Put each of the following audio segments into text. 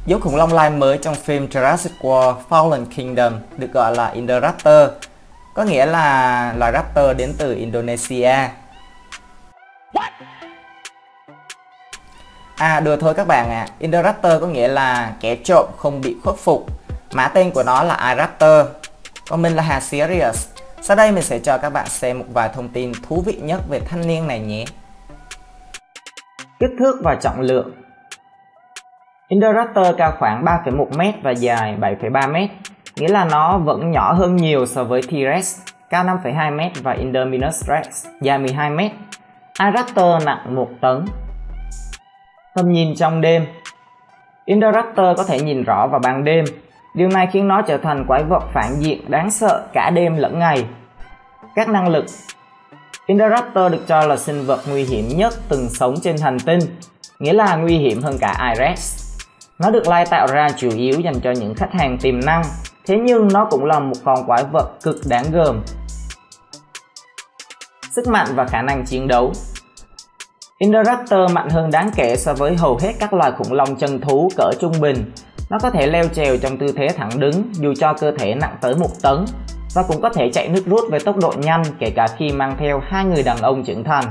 Giống khủng long lai mới trong phim Jurassic World Fallen Kingdom được gọi là Indoraptor, có nghĩa là loài raptor đến từ Indonesia. Đùa thôi các bạn ạ. Indoraptor có nghĩa là kẻ trộm không bị khuất phục. Mã tên của nó là iRaptor. Còn mình là Hà Serious. Sau đây mình sẽ cho các bạn xem một vài thông tin thú vị nhất về thanh niên này nhé. Kích thước và trọng lượng. Indoraptor cao khoảng 3,1m và dài 7,3m, nghĩa là nó vẫn nhỏ hơn nhiều so với T-Rex, cao 5,2m và Indominus Rex, dài 12m. iRaptor nặng 1 tấn. Tầm nhìn trong đêm. Indoraptor có thể nhìn rõ vào ban đêm. Điều này khiến nó trở thành quái vật phản diện đáng sợ cả đêm lẫn ngày. Các năng lực. Indoraptor được cho là sinh vật nguy hiểm nhất từng sống trên hành tinh, nghĩa là nguy hiểm hơn cả iRex. Nó được lai tạo ra chủ yếu dành cho những khách hàng tiềm năng, thế nhưng nó cũng là một con quái vật cực đáng gờm. Sức mạnh và khả năng chiến đấu. Indoraptor mạnh hơn đáng kể so với hầu hết các loài khủng long chân thú cỡ trung bình. Nó có thể leo trèo trong tư thế thẳng đứng dù cho cơ thể nặng tới 1 tấn, và cũng có thể chạy nước rút với tốc độ nhanh kể cả khi mang theo 2 người đàn ông trưởng thành.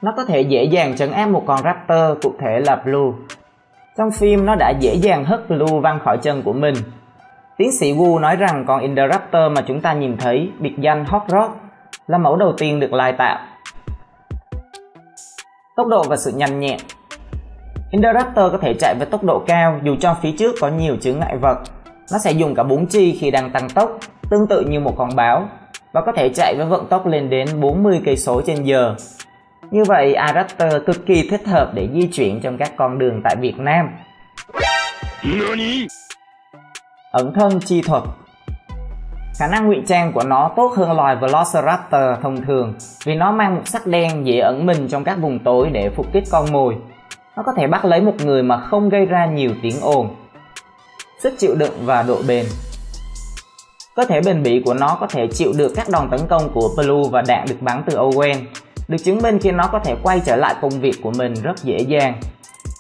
Nó có thể dễ dàng trấn áp một con raptor, cụ thể là Blue. Trong phim, nó đã dễ dàng hất Blue văng khỏi chân của mình. Tiến sĩ Wu nói rằng con Indoraptor mà chúng ta nhìn thấy, biệt danh Hot Rod, là mẫu đầu tiên được lai tạo. Tốc độ và sự nhanh nhẹn. Indoraptor có thể chạy với tốc độ cao dù cho phía trước có nhiều chướng ngại vật. Nó sẽ dùng cả 4 chi khi đang tăng tốc, tương tự như một con báo, và có thể chạy với vận tốc lên đến 40 cây số trên giờ. Như vậy, iRaptor cực kỳ thích hợp để di chuyển trong các con đường tại Việt Nam. Ẩn thân chi thuật. Khả năng ngụy trang của nó tốt hơn loài Velociraptor thông thường vì nó mang một sắc đen dễ ẩn mình trong các vùng tối để phục kích con mồi. Nó có thể bắt lấy một người mà không gây ra nhiều tiếng ồn. Sức chịu đựng và độ bền. Cơ thể bền bỉ của nó có thể chịu được các đòn tấn công của Blue và đạn được bắn từ Owen, được chứng minh khi nó có thể quay trở lại công việc của mình rất dễ dàng.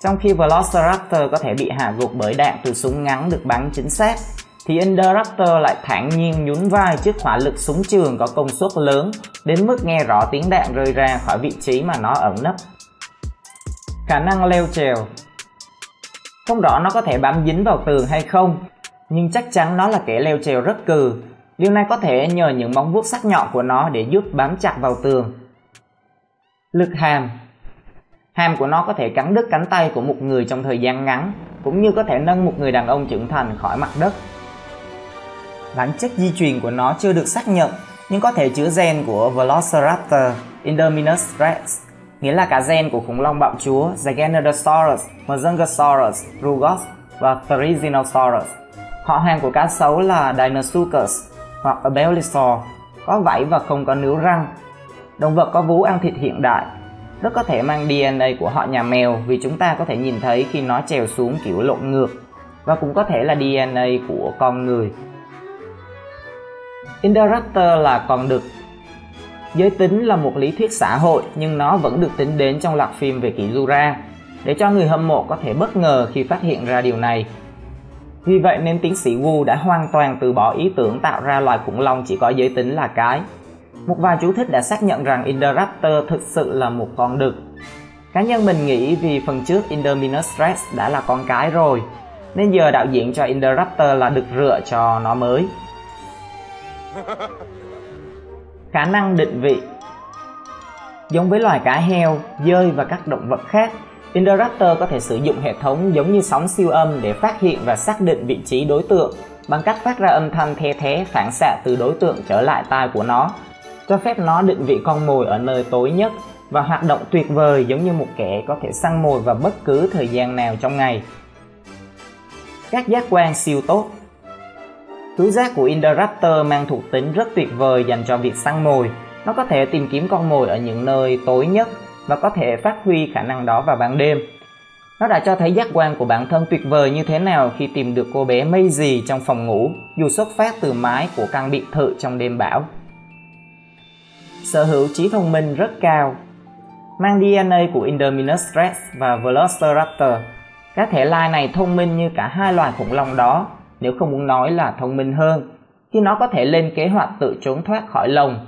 Trong khi Velociraptor có thể bị hạ gục bởi đạn từ súng ngắn được bắn chính xác, thì Indoraptor lại thản nhiên nhún vai trước hỏa lực súng trường có công suất lớn đến mức nghe rõ tiếng đạn rơi ra khỏi vị trí mà nó ẩn nấp. Khả năng leo trèo. Không rõ nó có thể bám dính vào tường hay không, nhưng chắc chắn nó là kẻ leo trèo rất cừ. Điều này có thể nhờ những móng vuốt sắc nhọn của nó để giúp bám chặt vào tường. Lực hàm. Hàm của nó có thể cắn đứt cánh tay của một người trong thời gian ngắn, cũng như có thể nâng một người đàn ông trưởng thành khỏi mặt đất. Bản chất di truyền của nó chưa được xác nhận, nhưng có thể chứa gen của Velociraptor, Indominus Rex, nghĩa là cả gen của khủng long bạo chúa Giganotosaurus, Majungasaurus, Rugos và Therizinosaurus. Họ hàng của cá sấu là Deinosuchus hoặc Abelisaur, có vảy và không có nướu răng. Động vật có vú ăn thịt hiện đại, rất có thể mang DNA của họ nhà mèo vì chúng ta có thể nhìn thấy khi nó trèo xuống kiểu lộn ngược, và cũng có thể là DNA của con người. Indoraptor là con đực. Giới tính là một lý thuyết xã hội, nhưng nó vẫn được tính đến trong loạt phim về kỷ Jura, để cho người hâm mộ có thể bất ngờ khi phát hiện ra điều này. Vì vậy nên tiến sĩ Wu đã hoàn toàn từ bỏ ý tưởng tạo ra loài khủng long chỉ có giới tính là cái. Một vài chú thích đã xác nhận rằng Indoraptor thực sự là một con đực. Cá nhân mình nghĩ vì phần trước Indominus Rex đã là con cái rồi, nên giờ đạo diễn cho Indoraptor là đực rựa cho nó mới. Khả năng định vị. Giống với loài cá heo, dơi và các động vật khác, Indoraptor có thể sử dụng hệ thống giống như sóng siêu âm để phát hiện và xác định vị trí đối tượng bằng cách phát ra âm thanh the thé phản xạ từ đối tượng trở lại tai của nó, cho phép nó định vị con mồi ở nơi tối nhất và hoạt động tuyệt vời giống như một kẻ có thể săn mồi vào bất cứ thời gian nào trong ngày. Các giác quan siêu tốt. Khứu giác của Indoraptor mang thuộc tính rất tuyệt vời dành cho việc săn mồi. Nó có thể tìm kiếm con mồi ở những nơi tối nhất và có thể phát huy khả năng đó vào ban đêm. Nó đã cho thấy giác quan của bản thân tuyệt vời như thế nào khi tìm được cô bé Maisie trong phòng ngủ, dù xuất phát từ mái của căn biệt thự trong đêm bão. Sở hữu trí thông minh rất cao. Mang DNA của Indominus Rex và Velociraptor, Các thể lai này thông minh như cả hai loài khủng long đó, nếu không muốn nói là thông minh hơn, khi nó có thể lên kế hoạch tự trốn thoát khỏi lồng.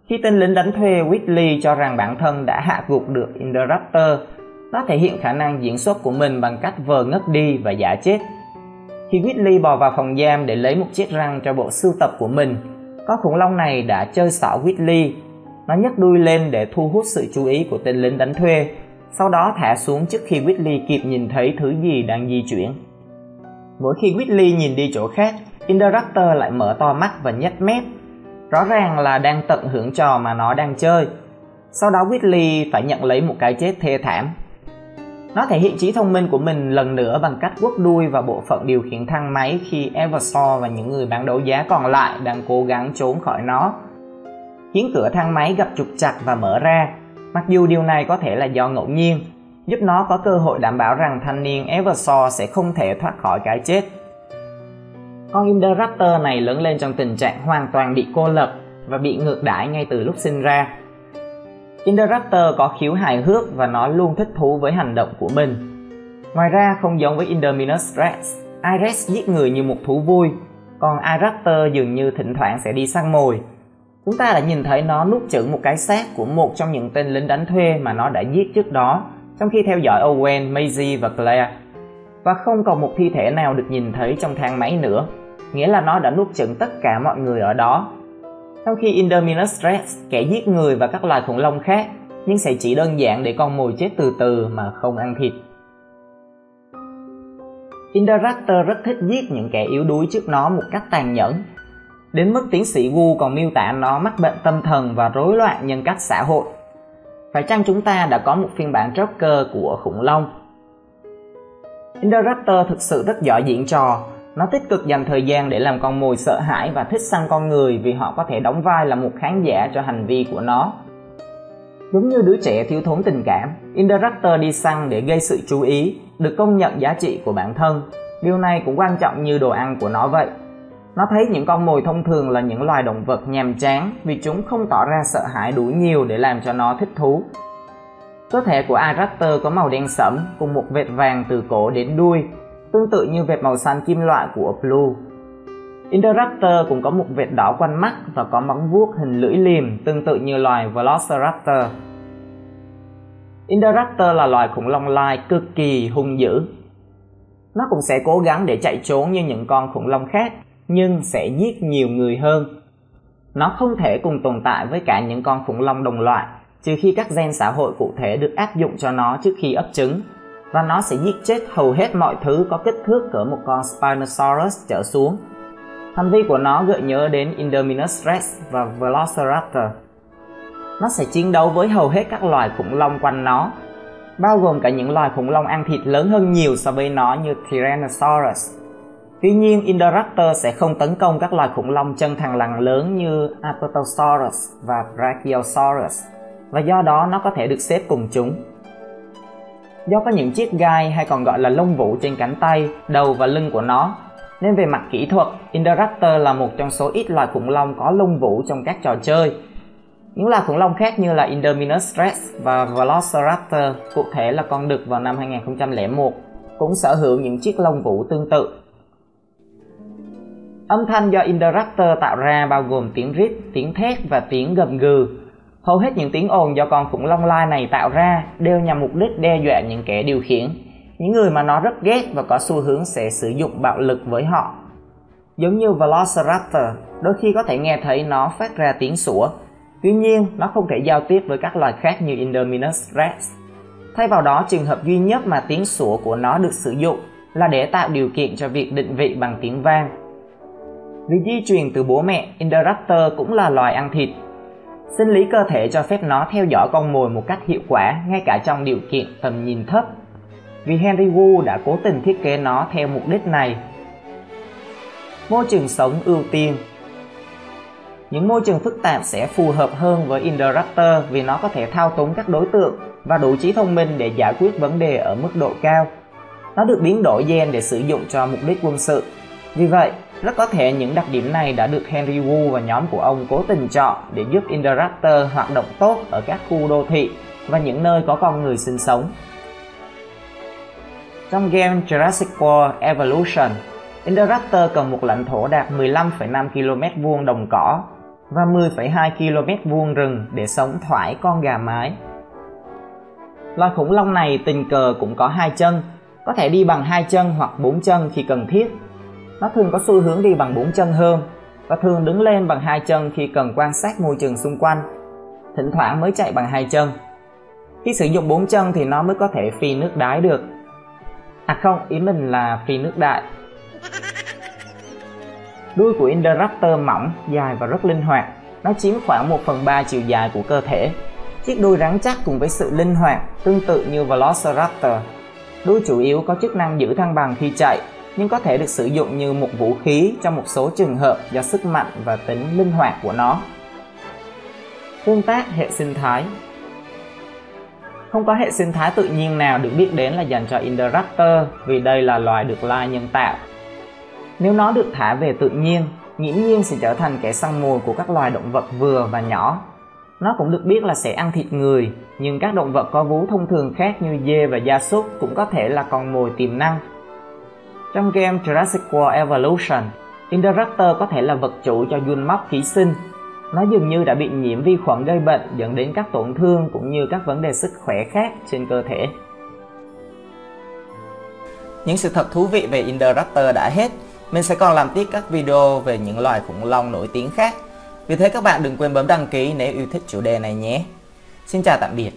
Khi tên lính đánh thuê Whitley cho rằng bản thân đã hạ gục được Indoraptor, nó thể hiện khả năng diễn xuất của mình bằng cách vờ ngất đi và giả chết. Khi Whitley bò vào phòng giam để lấy một chiếc răng cho bộ sưu tập của mình, con khủng long này đã chơi xỏ Whitley. Nó nhấc đuôi lên để thu hút sự chú ý của tên lính đánh thuê, sau đó thả xuống trước khi Whitley kịp nhìn thấy thứ gì đang di chuyển. Mỗi khi Whitley nhìn đi chỗ khác, Indoraptor lại mở to mắt và nhếch mép, rõ ràng là đang tận hưởng trò mà nó đang chơi. Sau đó Whitley phải nhận lấy một cái chết thê thảm. Nó thể hiện trí thông minh của mình lần nữa bằng cách quất đuôi vào bộ phận điều khiển thang máy khi Eversaw và những người bán đấu giá còn lại đang cố gắng trốn khỏi nó, khiến cửa thang máy gặp trục trặc và mở ra, mặc dù điều này có thể là do ngẫu nhiên, giúp nó có cơ hội đảm bảo rằng thanh niên Eversaw sẽ không thể thoát khỏi cái chết. Con Indoraptor này lớn lên trong tình trạng hoàn toàn bị cô lập và bị ngược đãi ngay từ lúc sinh ra. Indoraptor có khiếu hài hước và nó luôn thích thú với hành động của mình. Ngoài ra, không giống với Indominus Rex, iRex giết người như một thú vui, còn iRaptor dường như thỉnh thoảng sẽ đi săn mồi. Chúng ta đã nhìn thấy nó nuốt chửng một cái xác của một trong những tên lính đánh thuê mà nó đã giết trước đó, trong khi theo dõi Owen, Maisie và Claire. Và không còn một thi thể nào được nhìn thấy trong thang máy nữa, nghĩa là nó đã nuốt chửng tất cả mọi người ở đó. Trong khi Indominus Rex kẻ giết người và các loài khủng long khác, nhưng sẽ chỉ đơn giản để con mồi chết từ từ mà không ăn thịt. Indoraptor rất thích giết những kẻ yếu đuối trước nó một cách tàn nhẫn, đến mức tiến sĩ Wu còn miêu tả nó mắc bệnh tâm thần và rối loạn nhân cách xã hội. Phải chăng chúng ta đã có một phiên bản Joker của khủng long? Indoraptor thực sự rất giỏi diễn trò. Nó tích cực dành thời gian để làm con mồi sợ hãi và thích săn con người vì họ có thể đóng vai là một khán giả cho hành vi của nó. Giống như đứa trẻ thiếu thốn tình cảm, Indoraptor đi săn để gây sự chú ý, được công nhận giá trị của bản thân. Điều này cũng quan trọng như đồ ăn của nó vậy. Nó thấy những con mồi thông thường là những loài động vật nhàm chán vì chúng không tỏ ra sợ hãi đủ nhiều để làm cho nó thích thú. Cơ thể của iRaptor có màu đen sẫm cùng một vệt vàng từ cổ đến đuôi, tương tự như vệt màu xanh kim loại của Blue. Indoraptor cũng có một vệt đỏ quanh mắt và có móng vuốt hình lưỡi liềm tương tự như loài Velociraptor. Indoraptor là loài khủng long lai cực kỳ hung dữ. Nó cũng sẽ cố gắng để chạy trốn như những con khủng long khác, nhưng sẽ giết nhiều người hơn. Nó không thể cùng tồn tại với cả những con khủng long đồng loại, trừ khi các gen xã hội cụ thể được áp dụng cho nó trước khi ấp trứng, và nó sẽ giết chết hầu hết mọi thứ có kích thước cỡ một con Spinosaurus trở xuống. Hành vi của nó gợi nhớ đến Indominus Rex và Velociraptor. Nó sẽ chiến đấu với hầu hết các loài khủng long quanh nó, bao gồm cả những loài khủng long ăn thịt lớn hơn nhiều so với nó như Tyrannosaurus. Tuy nhiên, Indoraptor sẽ không tấn công các loài khủng long chân thằn lằn lớn như Apatosaurus và Brachiosaurus, và do đó nó có thể được xếp cùng chúng. Do có những chiếc gai hay còn gọi là lông vũ trên cánh tay, đầu và lưng của nó, nên về mặt kỹ thuật, Indoraptor là một trong số ít loài khủng long có lông vũ trong các trò chơi. Những loài khủng long khác như là Indominus Rex và Velociraptor, cụ thể là con đực vào năm 2001, cũng sở hữu những chiếc lông vũ tương tự. Âm thanh do Indoraptor tạo ra bao gồm tiếng rít, tiếng thét và tiếng gầm gừ. Hầu hết những tiếng ồn do con khủng long lai này tạo ra đều nhằm mục đích đe dọa những kẻ điều khiển, những người mà nó rất ghét và có xu hướng sẽ sử dụng bạo lực với họ. Giống như Velociraptor, đôi khi có thể nghe thấy nó phát ra tiếng sủa. Tuy nhiên, nó không thể giao tiếp với các loài khác như Indominus Rex. Thay vào đó, trường hợp duy nhất mà tiếng sủa của nó được sử dụng là để tạo điều kiện cho việc định vị bằng tiếng vang. Vì di truyền từ bố mẹ, Indoraptor cũng là loài ăn thịt. Sinh lý cơ thể cho phép nó theo dõi con mồi một cách hiệu quả ngay cả trong điều kiện tầm nhìn thấp, vì Henry Wu đã cố tình thiết kế nó theo mục đích này. Môi trường sống ưu tiên. Những môi trường phức tạp sẽ phù hợp hơn với Indoraptor vì nó có thể thao túng các đối tượng và đủ trí thông minh để giải quyết vấn đề ở mức độ cao. Nó được biến đổi gen để sử dụng cho mục đích quân sự. Vì vậy, rất có thể những đặc điểm này đã được Henry Wu và nhóm của ông cố tình chọn để giúp Indoraptor hoạt động tốt ở các khu đô thị và những nơi có con người sinh sống. Trong game Jurassic World Evolution, Indoraptor cần một lãnh thổ đạt 15,5 km vuông đồng cỏ và 10,2 km vuông rừng để sống thoải con gà mái. Loài khủng long này tình cờ cũng có 2 chân, có thể đi bằng 2 chân hoặc 4 chân khi cần thiết. Nó thường có xu hướng đi bằng 4 chân hơn và thường đứng lên bằng 2 chân khi cần quan sát môi trường xung quanh, thỉnh thoảng mới chạy bằng 2 chân. Khi sử dụng 4 chân thì nó mới có thể phi nước đái được. À không, ý mình là phi nước đại. Đuôi của Indoraptor mỏng, dài và rất linh hoạt. Nó chiếm khoảng 1/3 chiều dài của cơ thể. Chiếc đuôi rắn chắc cùng với sự linh hoạt, tương tự như Velociraptor. Đuôi chủ yếu có chức năng giữ thăng bằng khi chạy, nhưng có thể được sử dụng như một vũ khí trong một số trường hợp do sức mạnh và tính linh hoạt của nó. Tương tác hệ sinh thái. Không có hệ sinh thái tự nhiên nào được biết đến là dành cho Indoraptor vì đây là loài được lai nhân tạo. Nếu nó được thả về tự nhiên, nghiễm nhiên sẽ trở thành kẻ săn mồi của các loài động vật vừa và nhỏ. Nó cũng được biết là sẽ ăn thịt người, nhưng các động vật có vú thông thường khác như dê và gia súc cũng có thể là con mồi tiềm năng. Trong game Jurassic World Evolution, Indoraptor có thể là vật chủ cho giun móc ký sinh. Nó dường như đã bị nhiễm vi khuẩn gây bệnh dẫn đến các tổn thương cũng như các vấn đề sức khỏe khác trên cơ thể. Những sự thật thú vị về Indoraptor đã hết. Mình sẽ còn làm tiếp các video về những loài khủng long nổi tiếng khác. Vì thế các bạn đừng quên bấm đăng ký nếu yêu thích chủ đề này nhé. Xin chào tạm biệt.